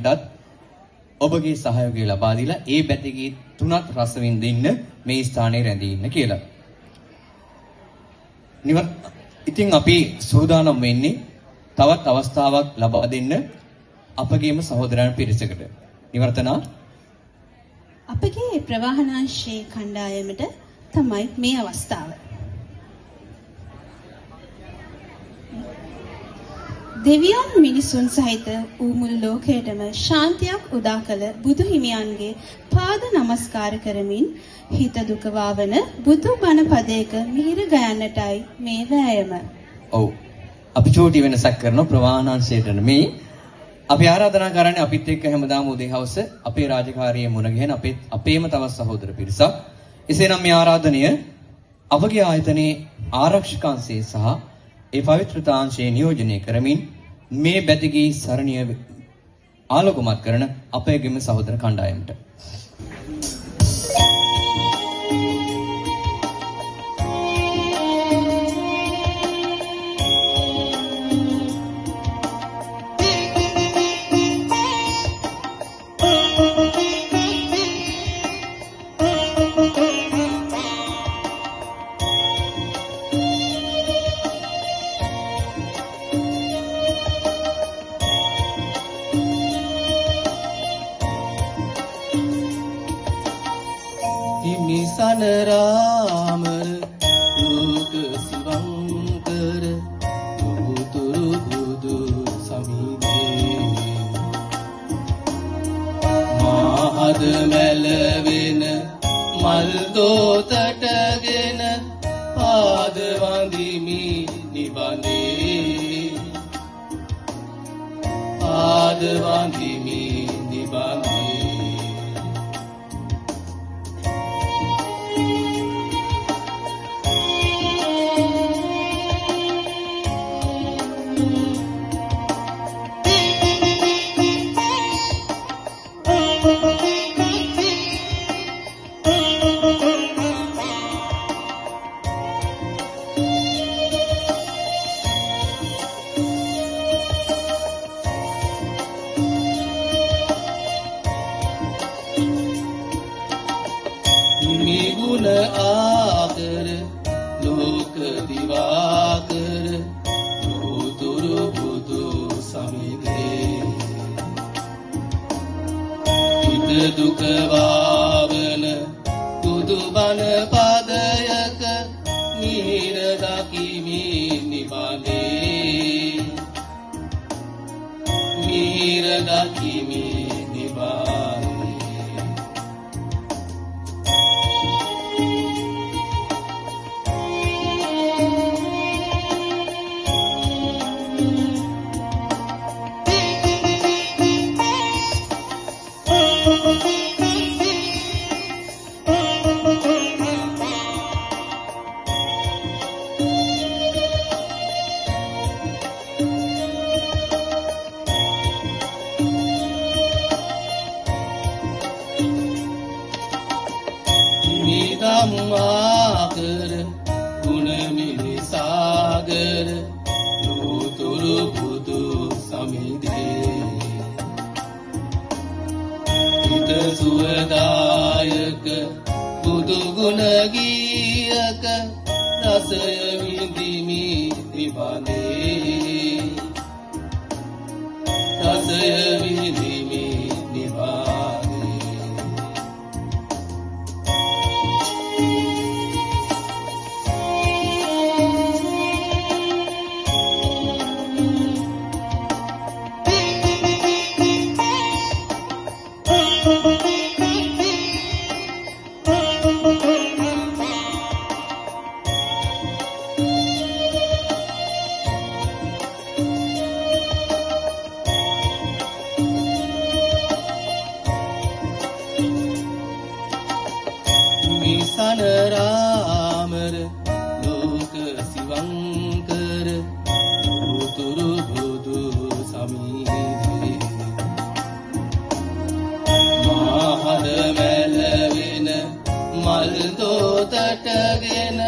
කරන්නටත් ඔබගේ සහයෝගය ලබා දීලා ඒ බැතිගේ තුනත් රස විඳින්න මේ ස්ථානයේ රැඳී ඉන්න කියලා. ඉතින් අපි සූදානම් වෙන්නේ තවත් අවස්ථාවක් ලබා දෙන්න අපගේම සහෝදරයන් පිරිසකට. නිවර්තනා අපගේ ප්‍රවාහනාංශයේ කණ්ඩායමට තමයි මේ අවස්ථාව. දෙවියන් මිනිසුන් සහිත මුළු ලෝකයටම ශාන්තියක් උදා කළ බුදු හිමියන්ගේ පාද නමස්කාර කරමින් හිත දුක වවන බුදු බණ පදයක මිහිර ගයන්නටයි මේ වෑයම. ඔව්. අපි චෝටි වෙනසක් කරන ප්‍රවාහනාංශයට මේ අපි ආරාධනා කරන්නේ අපිත් එක්ක හැමදාම උදේ හවස අපේ රාජකාරියේ මුණ ගැහෙන අපේම තවත් සහෝදර පිරිසක්. එසේනම් මේ ආරාධනය අපගේ ආයතනයේ ආරක්ෂකාංශයේ සහ ඒ පවිත්‍රතාංශයේ නියෝජනය කරමින් මේ බැතිගී සරණිය ආලෝකමත් කරන අපේගෙම සහෝදර කණ්ඩායමට සනරාමර ලෝක සිවංකර උතුරු බුදු සමිදේ මහද මැලවෙන මල් දෝතටගෙන පාද වඳිමි නිබඳේ පාද වඳිමි නිබඳේ නිගුණ ආකර ලෝක දිවාකර උතුරු බුදු සමිදේ හිත දුක වාවන බුදු බණ පදයක මිහිර දකිමි නිබඳේ මිහිර දකිමි නිබඳේ ධම්මාකර ගුණ මිනිසාගර උතුරු බුදු සමිදේ හිත සුවදායක බුදු ගුණ ගීයක රසය විඳිමි නිබඳේ රසය විඳිමි නිබඳේ සනරාමර ලෝක සිවංකර උතුරු බුදු සමිදේ මහද මැලවෙන මල් දෝතටගෙන